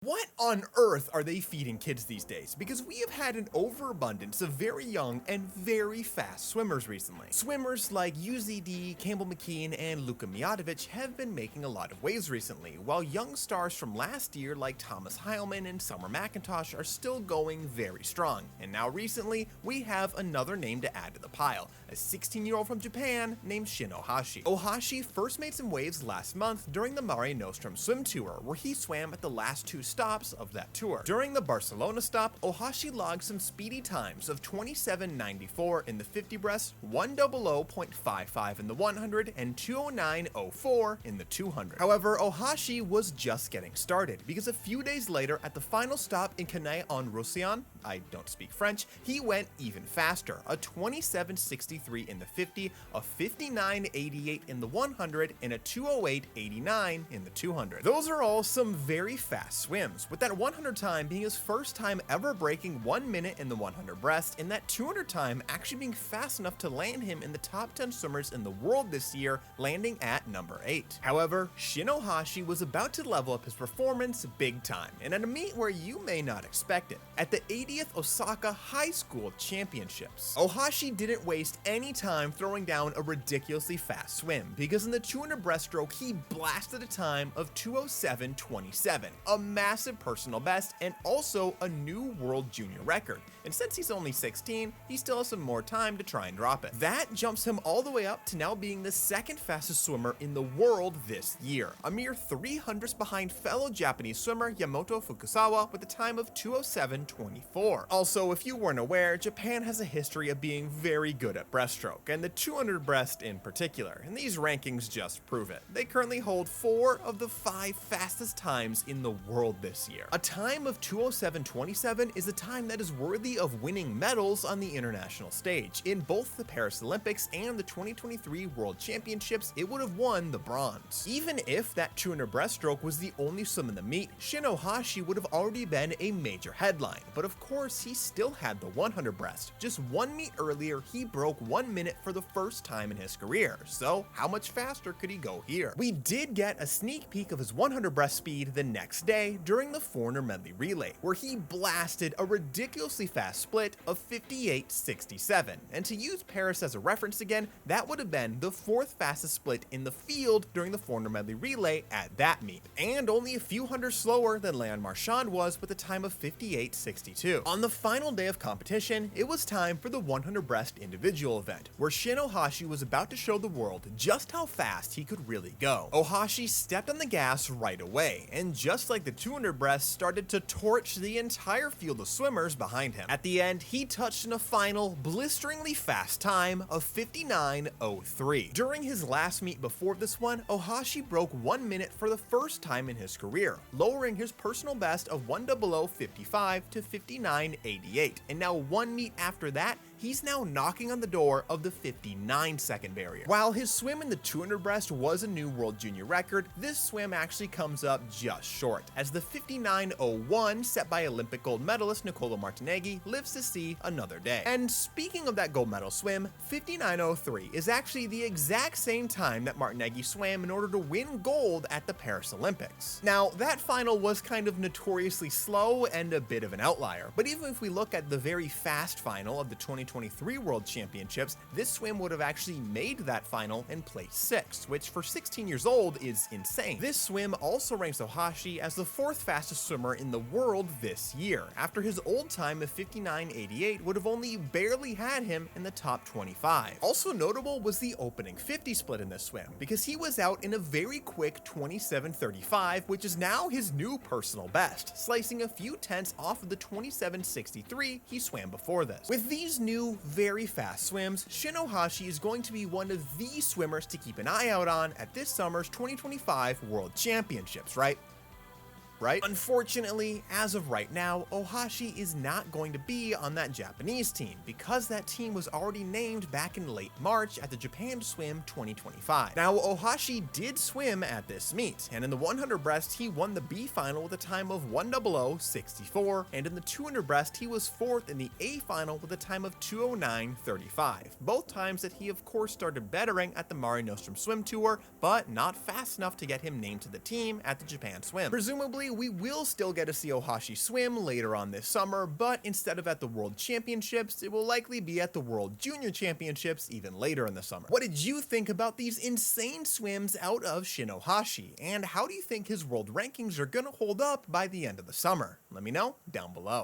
What on earth are they feeding kids these days? Because we have had an overabundance of very young and very fast swimmers recently. Swimmers like UZD, Campbell McKean, and Luka Mijatovic have been making a lot of waves recently, while young stars from last year like Thomas Heilman and Summer McIntosh are still going very strong. And now recently, we have another name to add to the pile, a 16-year-old from Japan named Shin Ohashi. Ohashi first made some waves last month during the Mare Nostrum swim tour, where he swam at the last two stops of that tour. During the Barcelona stop, Ohashi logged some speedy times of 27.94 in the 50 breast, 100.55 in the 100, and 209.04 in the 200. However, Ohashi was just getting started, because a few days later at the final stop in Cannes-en-Roussillon, I don't speak French, he went even faster, a 27.63 in the 50, a 59.88 in the 100, and a 208.89 in the 200. Those are all some very fast swims, with that 100 time being his first time ever breaking 1 minute in the 100 breast, and that 200 time actually being fast enough to land him in the top 10 swimmers in the world this year, landing at number 8. However, Shin Ohashi was about to level up his performance big time, and at a meet where you may not expect it, at the 80th Osaka High School Championships. Ohashi didn't waste any time throwing down a ridiculously fast swim, because in the 200 breaststroke he blasted a time of 207.27, a massive personal best and also a new world junior record. And since he's only 16, he still has some more time to try and drop it. That jumps him all the way up to now being the second fastest swimmer in the world this year, a mere 300ths behind fellow Japanese swimmer Yamamoto Fukusawa with a time of 207.24. Also, if you weren't aware, Japan has a history of being very good at breaststroke, and the 200 breast in particular, and these rankings just prove it. They currently hold 4 of the 5 fastest times in the world this year. A time of 207.27 is a time that is worthy of winning medals on the international stage. In both the Paris Olympics and the 2023 World Championships, it would have won the bronze. Even if that 200 breaststroke was the only swim in the meet, Shin Ohashi would have already been a major headline, but of course he still had the 100 breast. Just one meet earlier, he broke 1 minute for the first time in his career, so how much faster could he go here? We did get a sneak peek of his 100 breast speed the next day during the 400 medley relay, where he blasted a ridiculously fast split of 58.67, and to use Paris as a reference again, that would have been the 4th fastest split in the field during the 400 medley relay at that meet, and only a few hundreds slower than Leon Marchand was with a time of 58.62. On the final day of competition, it was time for the 100 breast individual event, where Shin Ohashi was about to show the world just how fast he could really go. Ohashi stepped on the gas right away, and just like the 200 breast, started to torch the entire field of swimmers behind him. At the end, he touched in a final, blisteringly fast time of 59.03. During his last meet before this one, Ohashi broke 1 minute for the first time in his career, lowering his personal best of 100.55 to 59.88, and now one meet after that, he's now knocking on the door of the 59-second barrier. While his swim in the 200 breast was a new world junior record, this swim actually comes up just short, as the 59.01 set by Olympic gold medalist Nicolo Martineghi lives to see another day. And speaking of that gold medal swim, 59.03 is actually the exact same time that Martineghi swam in order to win gold at the Paris Olympics. Now, that final was kind of notoriously slow and a bit of an outlier, but even if we look at the very fast final of the 2023 World Championships, this swim would have actually made that final and placed 6th, which for 16 years old is insane. This swim also ranks Ohashi as the 4th fastest swimmer in the world this year, after his old time of 59.88 would have only barely had him in the top 25. Also notable was the opening 50 split in this swim, because he was out in a very quick 27.35, which is now his new personal best, slicing a few tenths off of the 27.63 he swam before this. With these new, very fast swims, Shin Ohashi is going to be one of the swimmers to keep an eye out on at this summer's 2025 World Championships, right? Unfortunately, as of right now, Ohashi is not going to be on that Japanese team, because that team was already named back in late March at the Japan Swim 2025. Now, Ohashi did swim at this meet, and in the 100 breast, he won the B final with a time of 100.64, and in the 200 breast, he was 4th in the A final with a time of 209.35. Both times that he of course started bettering at the Mare Nostrum swim tour, but not fast enough to get him named to the team at the Japan Swim. Presumably, say we will still get to see Ohashi swim later on this summer, but instead of at the World Championships, it will likely be at the World Junior Championships even later in the summer. What did you think about these insane swims out of Shin Ohashi, and how do you think his world rankings are gonna hold up by the end of the summer? Let me know down below.